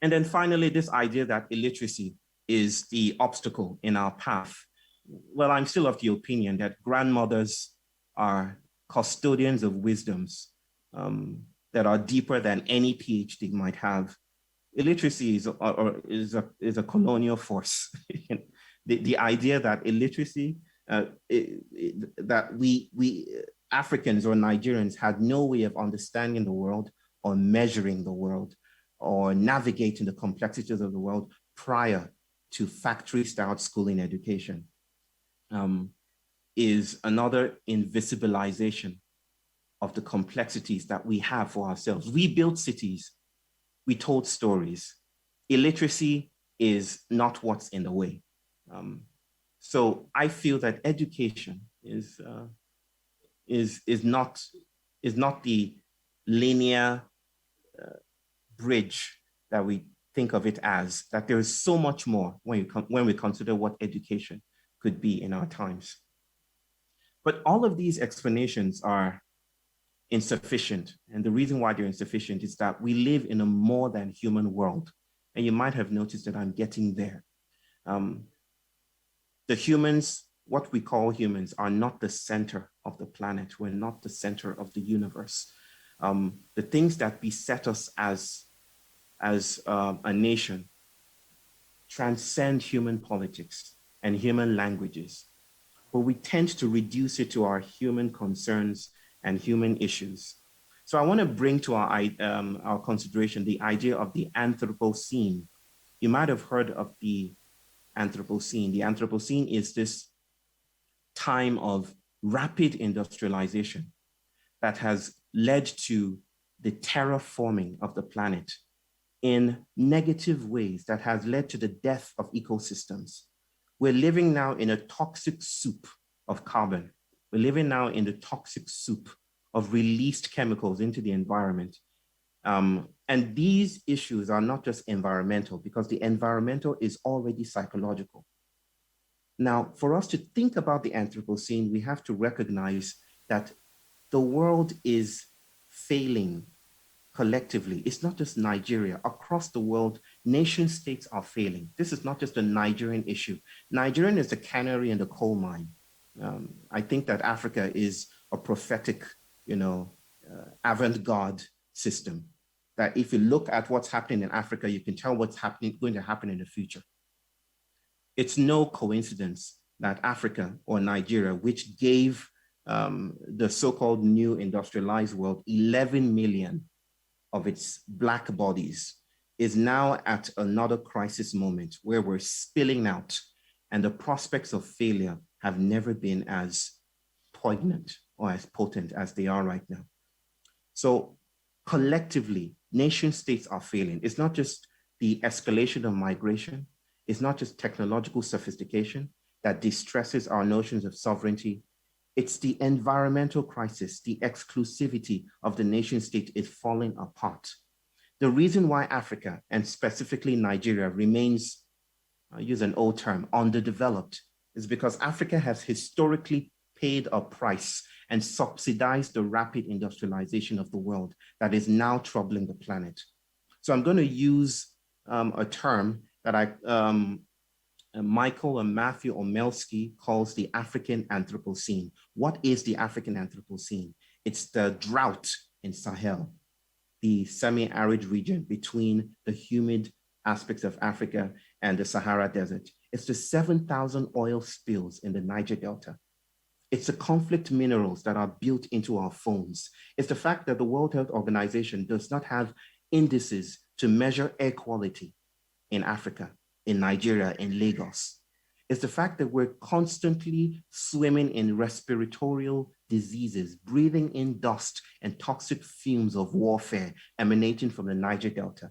And then finally, this idea that illiteracy is the obstacle in our path. Well, I'm still of the opinion that grandmothers are custodians of wisdoms that are deeper than any PhD might have. Illiteracy is a colonial force. The idea that illiteracy, that we Africans or Nigerians had no way of understanding the world or measuring the world or navigating the complexities of the world prior to factory-style schooling education, is another invisibilization of the complexities that we have for ourselves. We built cities, we told stories. Illiteracy is not what's in the way. So I feel that education is not the linear bridge that we think of it as, that there is so much more when we consider what education could be in our times. But all of these explanations are insufficient. And the reason why they're insufficient is that we live in a more than human world. And you might have noticed that I'm getting there. The humans, what we call humans, are not the center of the planet. We're not the center of the universe. The things that beset us as a nation transcend human politics and human languages, but we tend to reduce it to our human concerns and human issues. So I want to bring to our consideration the idea of the Anthropocene. You might have heard of the Anthropocene. The Anthropocene is this time of rapid industrialization that has led to the terraforming of the planet in negative ways, that has led to the death of ecosystems. We're living now in a toxic soup of carbon. We're living now in the toxic soup of released chemicals into the environment. And these issues are not just environmental, because the environmental is already psychological. Now, for us to think about the Anthropocene, we have to recognize that the world is failing collectively. It's not just Nigeria. Across the world, nation states are failing. This is not just a Nigerian issue. Nigerian is the canary in the coal mine. I think that Africa is a prophetic, avant-garde system, that if you look at what's happening in Africa, you can tell what's going to happen in the future. It's no coincidence that Africa or Nigeria, which gave the so-called new industrialized world 11 million of its Black bodies, is now at another crisis moment where we're spilling out, and the prospects of failure have never been as poignant or as potent as they are right now. So collectively, nation states are failing. It's not just the escalation of migration. It's not just technological sophistication that distresses our notions of sovereignty. It's the environmental crisis. The exclusivity of the nation state is falling apart. The reason why Africa, and specifically Nigeria, remains, I'll use an old term, underdeveloped, is because Africa has historically paid a price and subsidized the rapid industrialization of the world that is now troubling the planet. So I'm going to use a term that Michael and Matthew Omelski calls the African Anthropocene. What is the African Anthropocene? It's the drought in Sahel, the semi-arid region between the humid aspects of Africa and the Sahara Desert. It's the 7,000 oil spills in the Niger Delta. It's the conflict minerals that are built into our phones. It's the fact that the World Health Organization does not have indices to measure air quality in Africa, in Nigeria, in Lagos. It's the fact that we're constantly swimming in respiratory diseases, breathing in dust and toxic fumes of warfare emanating from the Niger Delta.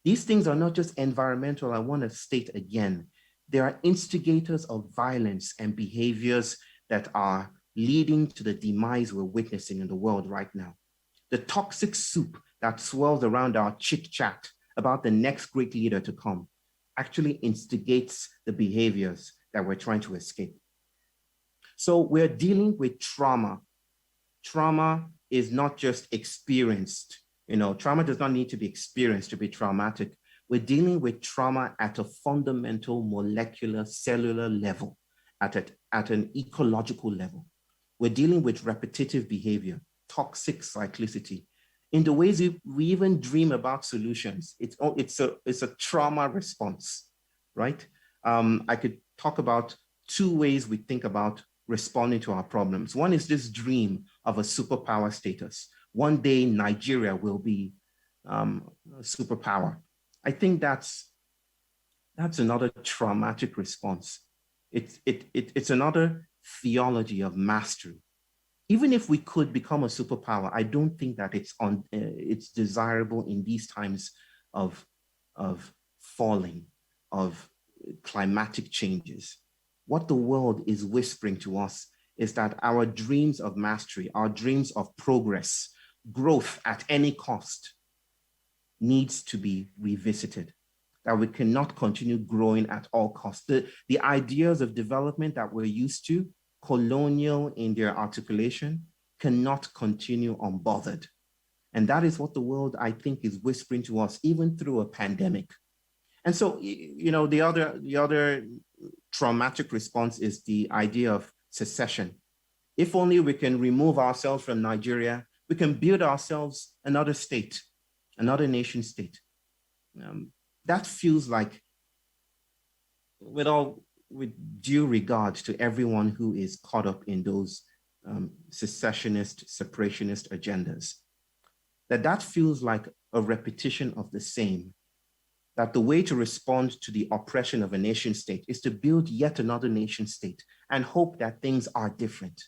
These things are not just environmental. I want to state again, they are instigators of violence and behaviors that are leading to the demise we're witnessing in the world right now. The toxic soup that swirls around our chit-chat about the next great leader to come actually instigates the behaviors that we're trying to escape. So we're dealing with trauma. Trauma is not just experienced. Trauma does not need to be experienced to be traumatic, We're dealing with trauma at a fundamental molecular cellular level, at an ecological level. We're dealing with repetitive behavior, toxic cyclicity. In the ways we even dream about solutions, it's a trauma response, right? I could talk about two ways we think about responding to our problems. One is this dream of a superpower status. One day Nigeria will be a superpower. I think that's another traumatic response. It's another theology of mastery. Even if we could become a superpower, I don't think that it's desirable in these times of falling, of climatic changes. What the world is whispering to us is that our dreams of mastery, our dreams of progress, growth at any cost, needs to be revisited, that we cannot continue growing at all costs. The ideas of development that we're used to, colonial in their articulation, cannot continue unbothered. And that is what the world, I think, is whispering to us, even through a pandemic. And so, the other traumatic response is the idea of secession. If only we can remove ourselves from Nigeria, we can build ourselves another state, another nation state. That feels like, with due regard to everyone who is caught up in those secessionist, separationist agendas, that feels like a repetition of the same, that the way to respond to the oppression of a nation state is to build yet another nation state and hope that things are different.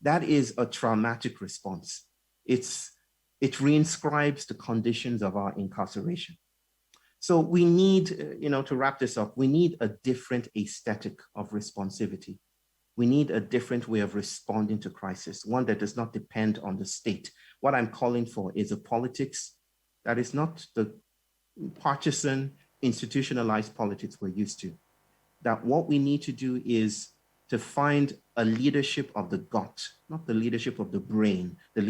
That is a traumatic response. It reinscribes the conditions of our incarceration. So we need, to wrap this up, we need a different aesthetic of responsivity. We need a different way of responding to crisis, one that does not depend on the state. What I'm calling for is a politics that is not the partisan, institutionalized politics we're used to. That what we need to do is to find a leadership of the gut, not the leadership of the brain, or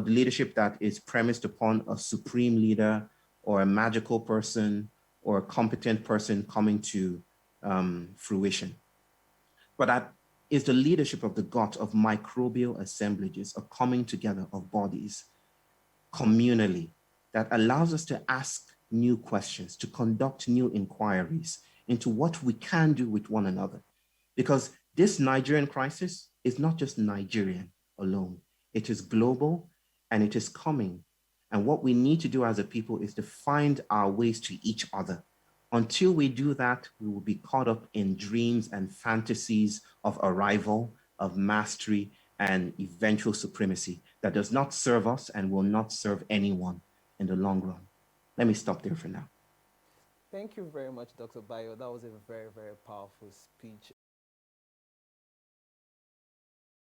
the leadership that is premised upon a supreme leader or a magical person or a competent person coming to fruition. But that is the leadership of the gut, of microbial assemblages, a coming together of bodies communally, that allows us to ask new questions, to conduct new inquiries into what we can do with one another. Because this Nigerian crisis is not just Nigerian alone. It is global and it is coming. And what we need to do as a people is to find our ways to each other. Until we do that, we will be caught up in dreams and fantasies of arrival, of mastery, and eventual supremacy that does not serve us and will not serve anyone in the long run. Let me stop there for now. Thank you very much, Dr. Bayo. That was a very, very powerful speech.